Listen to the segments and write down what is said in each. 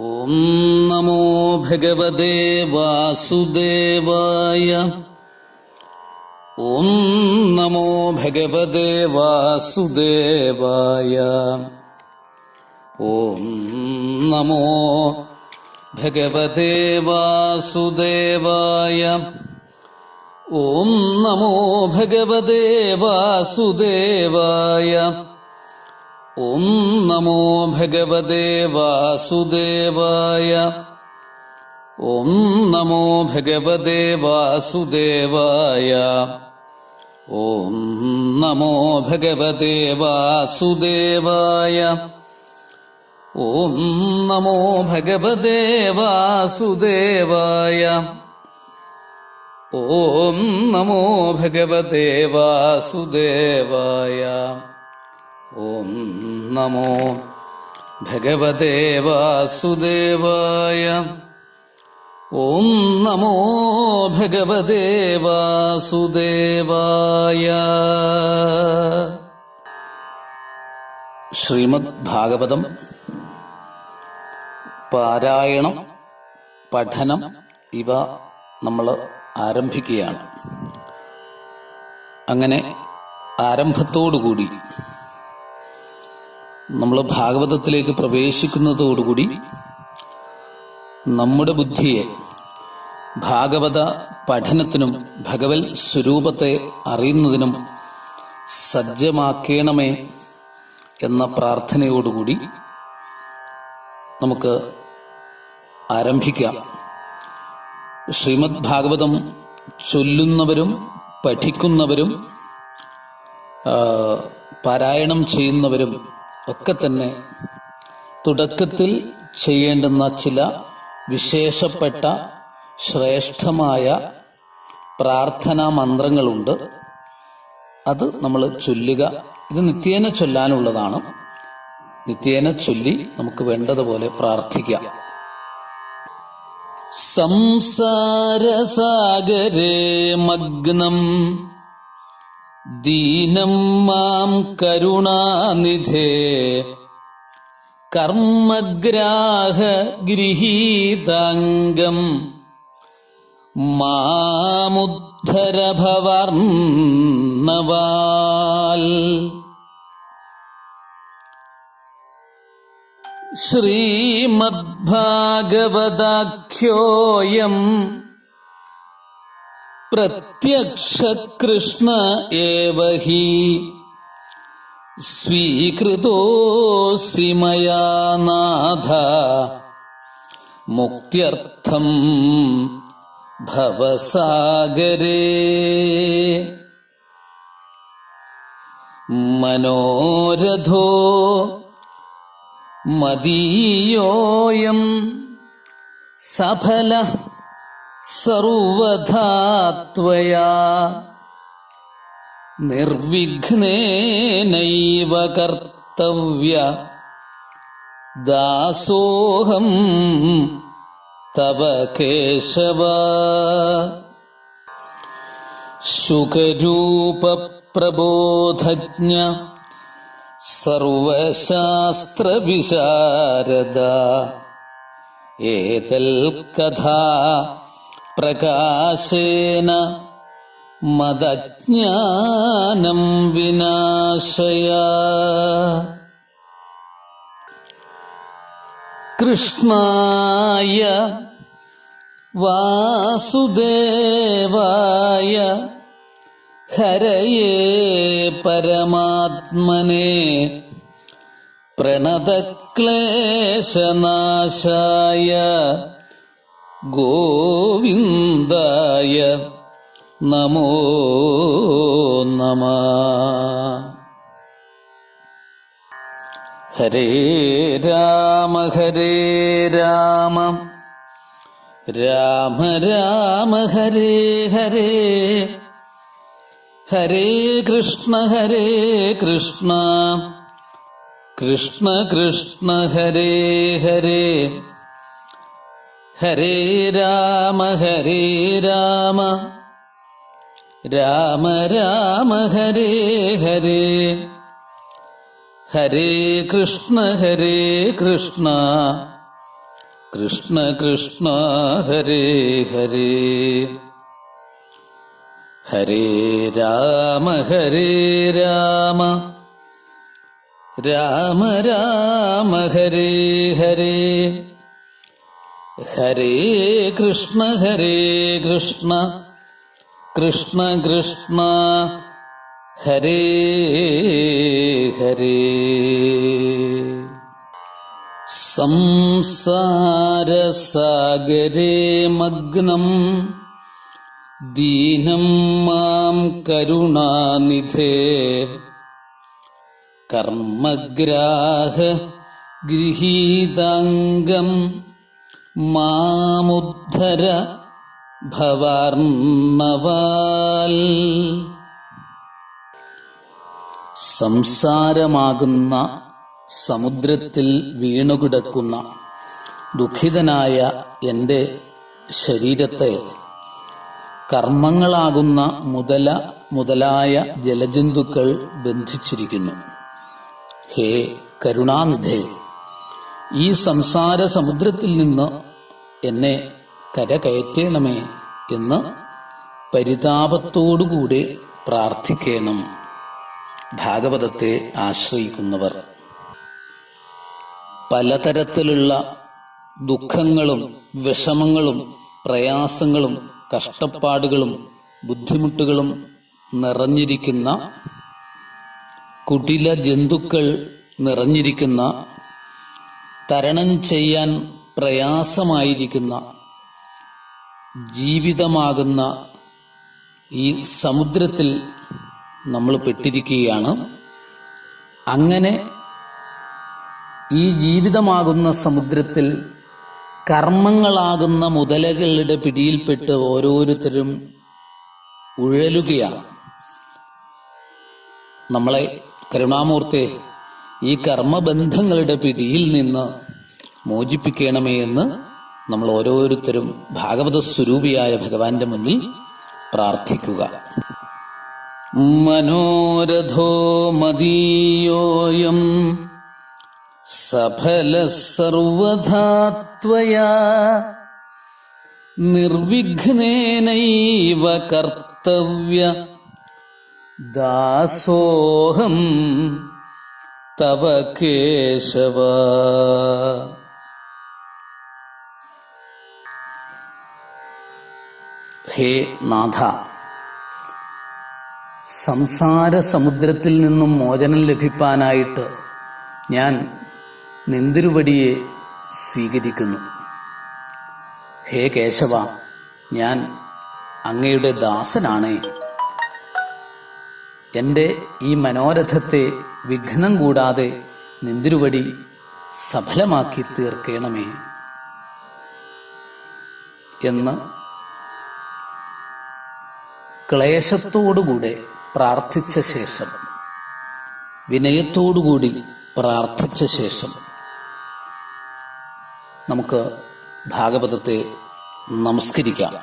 ഓം നമോ ഭഗവതേ വാസുദേവായ. ഓം നമോ ഭഗവതേ വാസുദേവായ. ഓം നമോ ഭഗവതേ വാസുദേവായ. ഓം നമോ ഭഗവതേ വാസുദേവായ. ഓം നമോ ഭഗവതേ വാസുദേവായ. ഓം നമോ ഭഗവതേ വാസുദേവായ. ഓം നമോ ഭഗവതേ വാസുദേവായ. ഓം നമോ ഭഗവതേ വാസുദേവായ. ഓം നമോ ഭഗവതേ വാസുദേവായ. ഓം നമോ ഭഗവതേ വാസുദേവായ. ഓം നമോ ഭഗവതേ വാസുദേവായ. ശ്രീമദ് ഭാഗവതം പാരായണം, പഠനം ഇവ നമ്മൾ ആരംഭിക്കുകയാണ്. അങ്ങനെ ആരംഭത്തോടുകൂടി നമ്മൾ ഭാഗവതത്തിലേക്ക് പ്രവേശിക്കുന്നതോടുകൂടി നമ്മുടെ ബുദ്ധിയെ ഭാഗവത പഠനത്തിനും ഭഗവത് സ്വരൂപത്തെ അറിയുന്നതിനും സജ്ജമാക്കണമേ എന്ന പ്രാർത്ഥനയോടുകൂടി നമുക്ക് ആരംഭിക്കാം. ശ്രീമദ് ഭാഗവതം ചൊല്ലുന്നവരും പഠിക്കുന്നവരും പാരായണം ചെയ്യുന്നവരും ഒക്കെ തന്നെ തുടക്കത്തിൽ ചെയ്യേണ്ടുന്ന ചില വിശേഷപ്പെട്ട ശ്രേഷ്ഠമായ പ്രാർത്ഥനാ മന്ത്രങ്ങളുണ്ട്. അത് നമ്മൾ ചൊല്ലുക. ഇത് നിത്യേന ചൊല്ലാനുള്ളതാണ്. നിത്യേന ചൊല്ലി നമുക്ക് വേണ്ടതുപോലെ പ്രാർത്ഥിക്കാം. സംസാരസാഗരേ മഗ്നം ദീനം മാം കരുണാനിധേ കർമ്മഗ്രാഹ ഗൃഹീതാംഗം മാമുദ്ധര ഭവാർണവാൽ. ശ്രീമദ്ഭാഗവതാഖ്യോയം പ്രത്യക്ഷ കൃഷ്ണ ഏവ ഹി സ്വീകൃതോസി മയാ നാഥ മുക്ത്യർത്ഥം ഭവസാഗരേ. മനോരഥോ മദീയോയം സഫല സർവഥാ ത്വയാ നിർവിഘ്നേനൈവ കർത്തവ്യ ദാസോഹം തവ കേശവ. ശുകരൂപ പ്രബോധജ്ഞ സർവശാസ്ത്ര വിശാരദ ഏതൽ കഥാ പ്രകാശേന മദജ്ഞാനം വിനാശയ. കൃഷ്ണായ വാസുദേവായ ഹരയേ പരമാത്മനെ പ്രണതക്ലേശനാശായ ഗോവിന്ദായ നമോ നമഃ. ഹരേ രാമ ഹരേ രാമ രാമ രാമ ഹരേ ഹരേ. ഹരേ കൃഷ്ണ കൃഷ്ണ കൃഷ്ണ ഹരേ ഹരേ. ഹരേ രാമ രാമ രാമ രാമ ഹരേ ഹരേ. ഹരേ കൃഷ്ണ കൃഷ്ണ കൃഷ്ണ കൃഷ്ണ ഹരേ ഹരേ ഹരേ രാമ രാമ രാമ ഹരേ ഹരേ ഹരേ കൃഷ്ണ കൃഷ്ണ കൃഷ്ണ ഹരേ ഹരേ. സംസാരസാഗരേ മഗ്നം ദീനം മാം കരുണാനിധേ കർമ്മഗ്രാഹ ഗൃഹീതാംഗം മാമുദ്ധര ഭവാർണവാൽ. സംസാരമാകുന്ന സമുദ്രത്തിൽ വീണുകിടക്കുന്ന ദുഃഖിതനായ എൻ്റെ ശരീരത്തെ കർമ്മങ്ങളാകുന്ന മുതലായ ജലജന്തുക്കൾ ബന്ധിച്ചിരിക്കുന്നു. ഹേ കരുണാനിധേ, ഈ സംസാര സമുദ്രത്തിൽ നിന്ന് എന്നെ കരകയറ്റണമേ എന്ന് പരിതാപത്തോടുകൂടി പ്രാർത്ഥിക്കണം ഭാഗവതത്തെ ആശ്രയിക്കുന്നവർ. പലതരത്തിലുള്ള ദുഃഖങ്ങളും വിഷമങ്ങളും പ്രയാസങ്ങളും കഷ്ടപ്പാടുകളും ബുദ്ധിമുട്ടുകളും നിറഞ്ഞിരിക്കുന്ന, കുടില ജന്തുക്കൾ നിറഞ്ഞിരിക്കുന്ന, തരണം ചെയ്യാൻ പ്രയാസമായിരിക്കുന്ന ജീവിതമാകുന്ന ഈ സമുദ്രത്തിൽ നമ്മൾ പെട്ടിരിക്കുകയാണ്. അങ്ങനെ ഈ ജീവിതമാകുന്ന സമുദ്രത്തിൽ കർമ്മങ്ങളാകുന്ന മുതലകളുടെ പിടിയിൽപ്പെട്ട് ഓരോരുത്തരും ഉഴലുകയാണ്. നമ്മളെ കരുണാമൂർത്തെ ഈ കർമ്മബന്ധങ്ങളുടെ പിടിയിൽ നിന്ന് മോചിപ്പിക്കണമേ എന്ന് നമ്മൾ ഓരോരുത്തരും ഭാഗവത സ്വരൂപിയായ ഭഗവാന്റെ മുന്നിൽ പ്രാർത്ഥിക്കുക. മനോരഥോ മദീയോയം സഫല സർവധാ ത്വയാ നിർവിഘ്നേനൈവ കർത്തവ്യ ദാസോഹം തവ കേശവ. ഹേ നാഥ, സംസാര സമുദ്രത്തിൽ നിന്നും മോചനം ലഭിക്കാനായിട്ട് ഞാൻ നിന്തിരുവടിയെ സ്വീകരിക്കുന്നു. ഹേ കേശവ, ഞാൻ അങ്ങയുടെ ദാസനാണേ. എൻ്റെ ഈ മനോരഥത്തെ വിഘ്നം കൂടാതെ നിന്തിരുവടി സഫലമാക്കി തീർക്കണമേ എന്ന് ക്ലേശത്തോടുകൂടെ പ്രാർത്ഥിച്ച ശേഷം, വിനയത്തോടുകൂടി പ്രാർത്ഥിച്ച ശേഷം നമുക്ക് ഭാഗവതത്തെ നമസ്കരിക്കാം.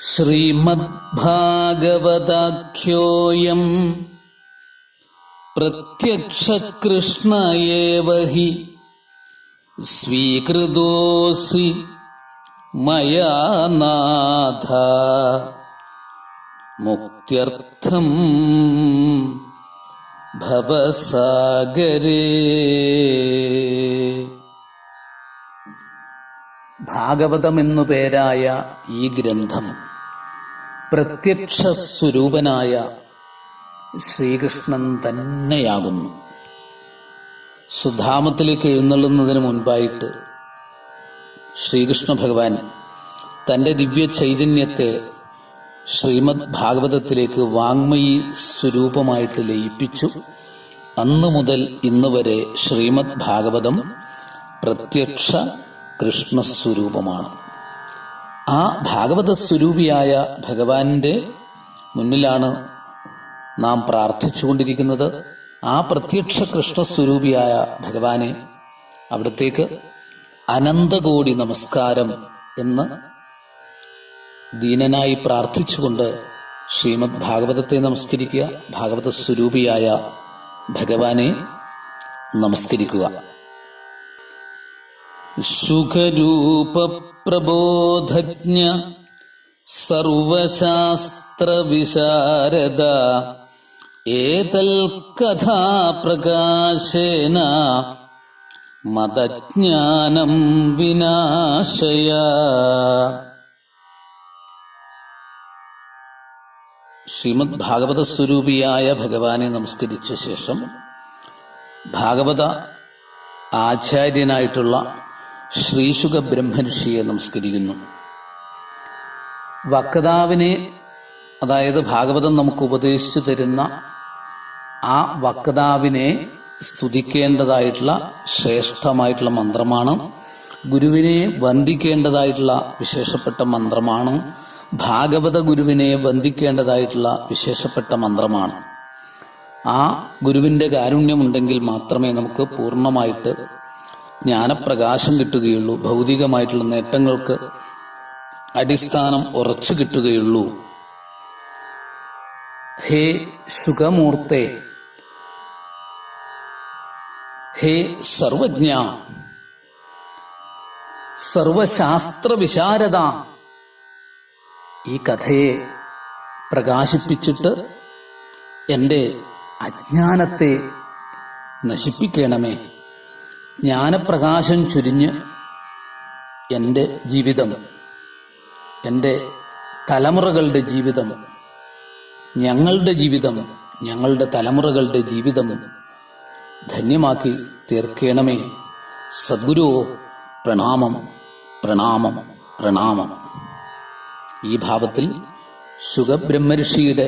ശ്രീമദ് ഭാഗവതാഖ്യോയം പ്രത്യക്ഷ കൃഷ്ണ ഏവ ഹി സ്വീകൃതോസി മയാ നാഥ മുക്ത്യർത്ഥം ഭവസാഗരേ. ഭാഗവതമെന്നു പേരായ ഈ ഗ്രന്ഥം പ്രത്യക്ഷ സ്വരൂപനായ ശ്രീകൃഷ്ണൻ തന്നെയാകുന്നു. സുധാമത്തിലേക്ക് എഴുന്നള്ളുന്നതിന് മുൻപായിട്ട് ശ്രീകൃഷ്ണ ഭഗവാൻ തൻ്റെ ദിവ്യ ചൈതന്യത്തെ ശ്രീമദ് ഭാഗവതത്തിലേക്ക് വാങ്മയി സ്വരൂപമായിട്ട് ലയിപ്പിച്ചു. അന്നു മുതൽ ഇന്ന് വരെ ശ്രീമദ് ഭാഗവതം പ്രത്യക്ഷ കൃഷ്ണസ്വരൂപമാണ്. ആ ഭാഗവത സ്വരൂപിയായ ഭഗവാന്റെ മുന്നിലാണ് നാം പ്രാർത്ഥിച്ചുകൊണ്ടിരിക്കുന്നത്. ആ പ്രത്യക്ഷ കൃഷ്ണസ്വരൂപിയായ ഭഗവാനെ, അവിടത്തേക്ക് അനന്തകോടി നമസ്കാരം എന്ന് ദീനനായി പ്രാർത്ഥിച്ചുകൊണ്ട് ശ്രീമദ് ഭാഗവതത്തെ നമസ്കരിക്കുക. ഭാഗവത സ്വരൂപിയായ ഭഗവാനെ നമസ്കരിക്കുക. സുഖരൂപപ്രബോധജ്ഞ സർവശാസ്ത്രവിശാരദ ഏതൽ കഥാപ്രകാശേന മതജ്ഞാനം വിനാശയ. ശ്രീമദ് ഭാഗവത സ്വരൂപിയായ ഭഗവാനെ നമസ്കരിച്ച ശേഷം ഭാഗവത ആചാര്യനായിട്ടുള്ള ശ്രീശുക ബ്രഹ്മർഷിയെ നമസ്കരിക്കുന്നു. വക്താവിനെ, അതായത് ഭാഗവതം നമുക്ക് ഉപദേശിച്ചു തരുന്ന ആ വക്താവിനെ സ്തുതിക്കേണ്ടതായിട്ടുള്ള ശ്രേഷ്ഠമായിട്ടുള്ള മന്ത്രമാണ്. ഗുരുവിനെ വന്ദിക്കേണ്ടതായിട്ടുള്ള വിശേഷപ്പെട്ട മന്ത്രമാണ്. ഭാഗവത ഗുരുവിനെ വന്ദിക്കേണ്ടതായിട്ടുള്ള വിശേഷപ്പെട്ട മന്ത്രമാണ്. ആ ഗുരുവിൻ്റെ കാരുണ്യമുണ്ടെങ്കിൽ മാത്രമേ നമുക്ക് പൂർണ്ണമായിട്ട് ജ്ഞാനപ്രകാശം കിട്ടുകയുള്ളൂ, ഭൗതികമായിട്ടുള്ള നേട്ടങ്ങൾക്ക് അടിസ്ഥാനം ഉറച്ചു കിട്ടുകയുള്ളൂ. ഹേ സുഖമൂർത്തേ, ഹേ സർവജ്ഞ, സർവശാസ്ത്ര വിശാരദ, ഈ കഥയെ പ്രകാശിപ്പിച്ചിട്ട് എൻ്റെ അജ്ഞാനത്തെ നശിപ്പിക്കണമേ. ജ്ഞാനപ്രകാശം ചൊരിഞ്ഞ് എൻ്റെ ജീവിതം, എൻ്റെ തലമുറകളുടെ ജീവിതം, ഞങ്ങളുടെ ജീവിതം, ഞങ്ങളുടെ തലമുറകളുടെ ജീവിതം ധന്യമാക്കി തീർക്കണമേ. സദ്ഗുരു പ്രണാമം, പ്രണാമം, പ്രണാമം. ഈ ഭാവത്തിൽ ശുകബ്രഹ്മർഷിയുടെ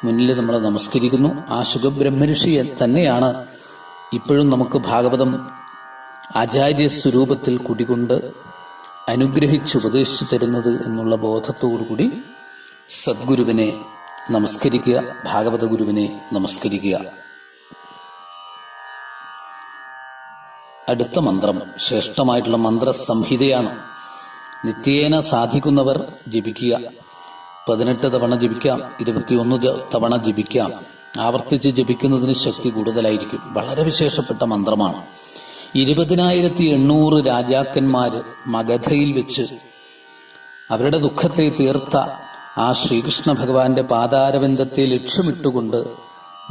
മുന്നിൽ നമ്മൾ നമസ്കരിക്കുന്നു. ആ ശുകബ്രഹ്മർഷി തന്നെയാണ് ഇപ്പോഴും നമുക്ക് ഭാഗവതം ആചാര്യ സ്വരൂപത്തിൽ കുടികൊണ്ട് അനുഗ്രഹിച്ച് ഉപദേശിച്ചു തരുന്നത് എന്നുള്ള ബോധത്തോടുകൂടി സദ്ഗുരുവിനെ നമസ്കരിക്കുക, ഭാഗവത ഗുരുവിനെ നമസ്കരിക്കുക. അടുത്ത മന്ത്രം ശ്രേഷ്ഠമായിട്ടുള്ള മന്ത്രസംഹിതയാണ്. നിത്യേന സാധിക്കുന്നവർ ജപിക്കുക. 18 തവണ ജപിക്കാം, 21 തവണ ജപിക്കാം. ആവർത്തിച്ച് ജപിക്കുന്നതിന് ശക്തി കൂടുതലായിരിക്കും. വളരെ വിശേഷപ്പെട്ട മന്ത്രമാണ്. 20,800 രാജാക്കന്മാര് മഗധയിൽ വെച്ച് അവരുടെ ദുഃഖത്തെ തീർത്ത ആ ശ്രീകൃഷ്ണ ഭഗവാന്റെ പാതാരവിന്ദത്തെ ലക്ഷ്യമിട്ടുകൊണ്ട്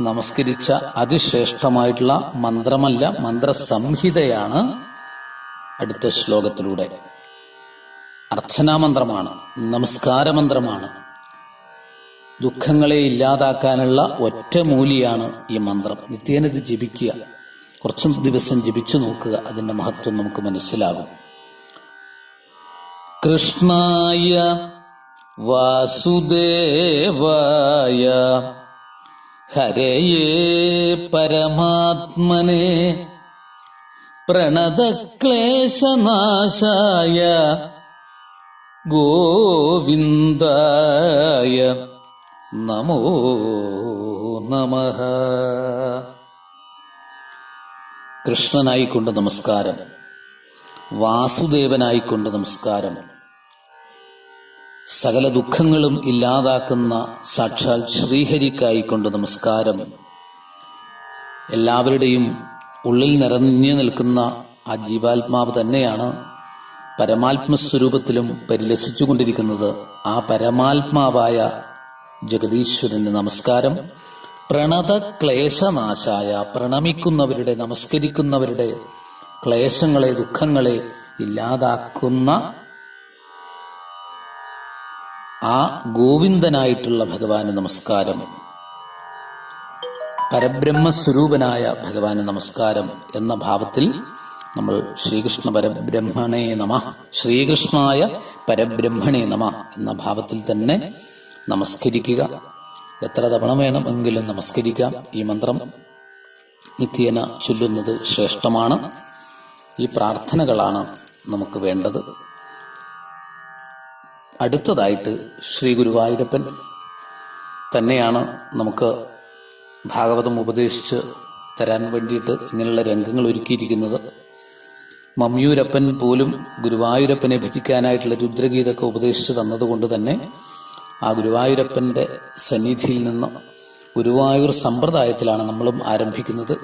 നമസ്കരിച്ച അതിശ്രേഷ്ഠമായിട്ടുള്ള മന്ത്രമല്ല, മന്ത്രസംഹിതയാണ് അടുത്ത ശ്ലോകത്തിലൂടെ. അർച്ചനാമന്ത്രമാണ്, നമസ്കാരമന്ത്രമാണ്. ദുഃഖങ്ങളെ ഇല്ലാതാക്കാനുള്ള ഒറ്റമൂലിയാണ് ഈ മന്ത്രം. നിത്യേന ഇത് ജപിക്കുക. കുറച്ച് ദിവസം ജപിച്ചു നോക്കുക, അതിന്റെ മഹത്വം നമുക്ക് മനസ്സിലാകും. കൃഷ്ണായ വാസുദേവായ ഹരയേ പരമാത്മനെ പ്രണതക്ലേശനാശായ ഗോവിന്ദായ നമോ നമഃ. കൃഷ്ണനായിക്കൊണ്ട് നമസ്കാരം, വാസുദേവനായിക്കൊണ്ട് നമസ്കാരം, സകല ദുഃഖങ്ങളും ഇല്ലാതാക്കുന്ന സാക്ഷാൽ ശ്രീഹരിക്കായിക്കൊണ്ട് നമസ്കാരം. എല്ലാവരുടെയും ഉള്ളിൽ നിറഞ്ഞു നിൽക്കുന്ന ആ ജീവാത്മാവ് തന്നെയാണ് പരമാത്മസ്വരൂപത്തിലും പരിലസിച്ചുകൊണ്ടിരിക്കുന്നത്. ആ പരമാത്മാവായ ജഗദീശ്വരന് നമസ്കാരം. പ്രണത ക്ലേശനാശായ, പ്രണമിക്കുന്നവരുടെ, നമസ്കരിക്കുന്നവരുടെ ക്ലേശങ്ങളെ, ദുഃഖങ്ങളെ ഇല്ലാതാക്കുന്ന ആ ഗോവിന്ദനായിട്ടുള്ള ഭഗവാന് നമസ്കാരം. പരബ്രഹ്മസ്വരൂപനായ ഭഗവാന് നമസ്കാരം എന്ന ഭാവത്തിൽ നമ്മൾ ശ്രീകൃഷ്ണ പരബ്രഹ്മണേ നമ, ശ്രീകൃഷ്ണായ പരബ്രഹ്മണേ നമ എന്ന ഭാവത്തിൽ തന്നെ നമസ്കരിക്കുക. എത്ര തവണ വേണമെങ്കിലും നമസ്കരിക്കാം. ഈ മന്ത്രം നിത്യേന ചൊല്ലുന്നത് ശ്രേഷ്ഠമാണ്. ഈ പ്രാർത്ഥനകളാണ് നമുക്ക് വേണ്ടത്. അടുത്തതായിട്ട് ശ്രീ ഗുരുവായൂരപ്പൻ തന്നെയാണ് നമുക്ക് ഭാഗവതം ഉപദേശിച്ച് തരാൻ വേണ്ടിയിട്ട് ഇങ്ങനെയുള്ള രംഗങ്ങൾ ഒരുക്കിയിരിക്കുന്നത്. മമ്മിയൂരപ്പൻ പോലും ഗുരുവായൂരപ്പനെ ഭജിക്കാനായിട്ടുള്ള രുദ്രഗീതൊക്കെ ഉപദേശിച്ചു തന്നതുകൊണ്ട് തന്നെ ആ ഗുരുവായൂരപ്പന്റെ സന്നിധിയിൽ നിന്ന് ഗുരുവായൂർ സമ്പ്രദായത്തിലാണ് നമ്മളും ആരംഭിക്കുന്നത്.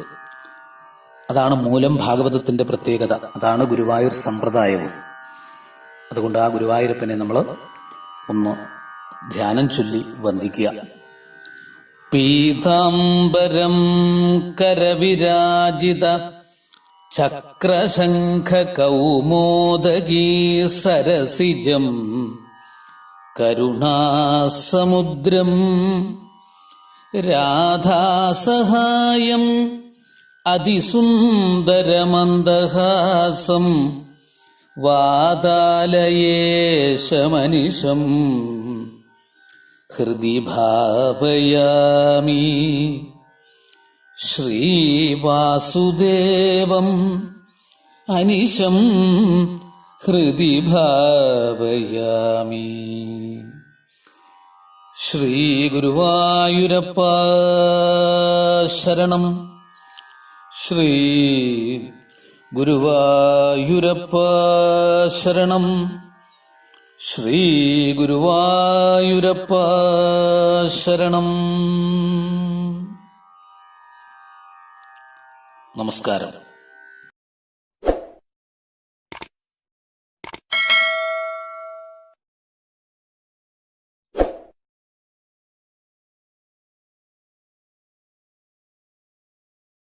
അതാണ് മൂലം ഭാഗവതത്തിന്റെ പ്രത്യേകത. അതാണ് ഗുരുവായൂർ സമ്പ്രദായവും. അതുകൊണ്ട് ആ ഗുരുവായൂരപ്പനെ നമ്മൾ ഒന്ന് ധ്യാനം ചൊല്ലി വന്ദിക്കുക. പീതാംബരം കരവിരാജിത ചക്രശംഖ കൗമോദഗീ സരസിജം കരുണാസമുദ്രം രാധാസഹായം അതിസുന്ദരമന്ദഹാസം വാതാലയേശമനിശം ഹൃദി ഭാവയാമി ശ്രീവാസുദേവം അനിശം ഹൃദി ഭാവയാമി. ശ്രീ ഗുരുവായൂരപ്പ ശരണം. ശ്രീ ഗുരുവായൂരപ്പ ശരണം. ശ്രീ ഗുരുവായൂരപ്പ ശരണം. നമസ്കാരം.